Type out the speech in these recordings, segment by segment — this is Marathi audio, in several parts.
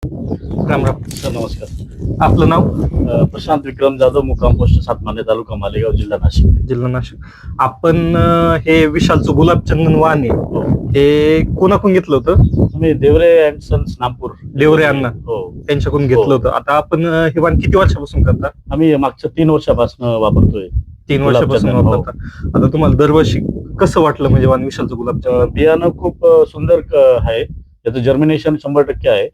राम राम. सर नमस्कार. आपलं नाव? प्रशांत विक्रम जाधव, मुक्काम पोस्ट सातमाने, तालुका मालेगाव, जिल्हा नाशिक. जिल्हा नाशिक. आपण हे विशालचं गुलाबचंदन वाण आहे, हो. हे कोणाकडून घेतलं होतं? तुम्ही देवरे अँड सन्स नागपूर. देवरे अण्णा हो. त्यांच्याकडून घेतलं हो. होतं. आता आपण हे वाण किती वर्षापासून करता? आम्ही मागच्या 3 वर्षापासून वापरतोय. 3 वर्षापासून गुलाबचंदन, हो. वापरता. आता तुम्हाला दरवर्षी कसं वाटलं म्हणजे वाण विशालचं गुलाबचंदन? बियाणं खूप सुंदर आहे. त्याचं जर्मिनेशन 100% आहे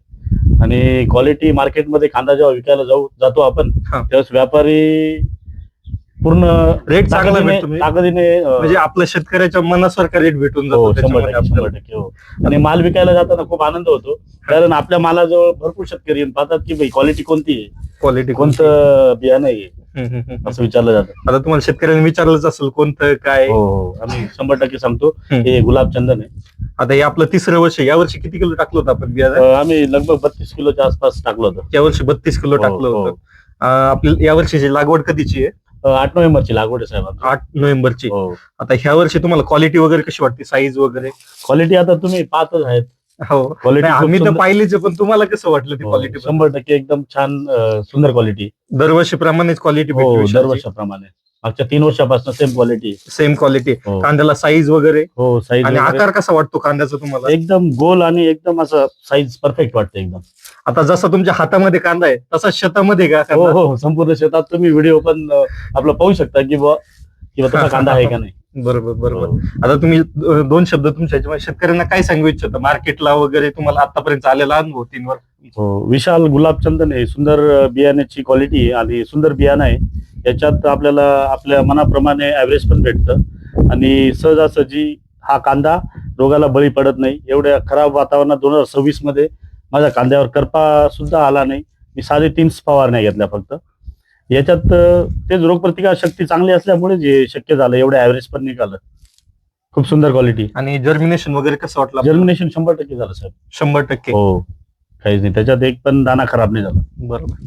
आणि क्वालिटी मार्केटमध्ये कांदा जेव्हा विकायला जातो आपण, हा. त्यावेळेस व्यापारी पूर्ण रेट चांगला भेटतो ताकदीने म्हणजे आपल्या शेतकऱ्याच्या मनासारखा रेट भेटून हो, जातो 100% हो. आणि माल विकायला जाताना खूप आनंद होतो, कारण आपल्या मालाजवळ भरपूर शेतकरी येऊन पाहतात की भाई क्वालिटी कोणती आहे, क्वालिटी कोणतं बियाणं आहे असं विचारलं जातं. आता तुम्हाला शेतकऱ्यांनी विचारलंच असेल कोणतं काय? हो, आम्ही 100% सांगतो हे गुलाबचंदन आहे. आता हे आपलं 3रं वर्ष. या वर्षी किती किलो टाकलं होतं आपण बियाणं? आम्ही लगभग 32 किलोच्या आसपास टाकलं होतं. या वर्षी 32 किलो हो, टाकलं हो. होतं. आपली या वर्षीची लागवड कधीची आहे? 8 नोव्हेंबरची लागवड आहे साहेब. 8 नोव्हेंबरची. हो. आता ह्या वर्षी तुम्हाला क्वालिटी वगैरे कशी वाटते, साईज वगैरे? क्वालिटी आता तुम्ही पाहतच आहेत. हो, क्वालिटी आम्ही तर पाहिलीच आहे, पण तुम्हाला कसं वाटलं ती क्वालिटी? 100% एकदम छान, सुंदर क्वालिटी. दरवर्षी प्रमाणेच क्वालिटी हो, भेटते? दरवर्षाप्रमाणे मागच्या 3 वर्षापासून सेम क्वालिटी. Same quality. हो. कांद्याला साईज वगैरे हो, साईज आणि आकार कसा वाटतो कांद्याचा तुम्हाला? एकदम गोल आणि एकदम असं साईज परफेक्ट वाटते एकदम. आता जसा तुमच्या हातामध्ये कांदा आहे तसा शेतामध्ये का हो कांदा? हो, संपूर्ण शेतात तुम्ही व्हिडिओ पण आपलं पाहू शकता की किंवा तसा कांदा आहे का नाही. बरोबर बरोबर. हो. आता तुम्ही 2 शब्द तुमच्या ह्याच्यामध्ये शेतकऱ्यांना काय सांगू इच्छिता? मार्केटला वगैरे तुम्हाला आतापर्यंत आलेला अनुभव 3 वर्ष? हो, विशाल गुलाबचंदन आहे, सुंदर बियाण्याची क्वालिटी आहे आणि सुंदर बियाणं आहे. याच्यात आपल्याला आपल्या मनाप्रमाणे ऍव्हरेज पण भेटतं आणि सहजासहजी हा कांदा रोगाला बळी पडत नाही. एवढ्या खराब वातावरणात 2026 मध्ये माझ्या कांद्यावर करपा सुद्धा आला नाही. मी 3.5 फवारण्या घेतल्या फक्त. याच्यात तेच रोगप्रतिकार शक्ती चांगली असल्यामुळे जे शक्य झालं, एवढं ऍव्हरेज पण निघालं. खूप सुंदर क्वालिटी. आणि जर्मिनेशन वगैरे कसं वाटलं आपल्याला? जर्मिनेशन 100% झालं साहेब. 100%. हो, काहीच नाही, त्याच्यात एक पण दाना खराब नाही झाला. बरोबर.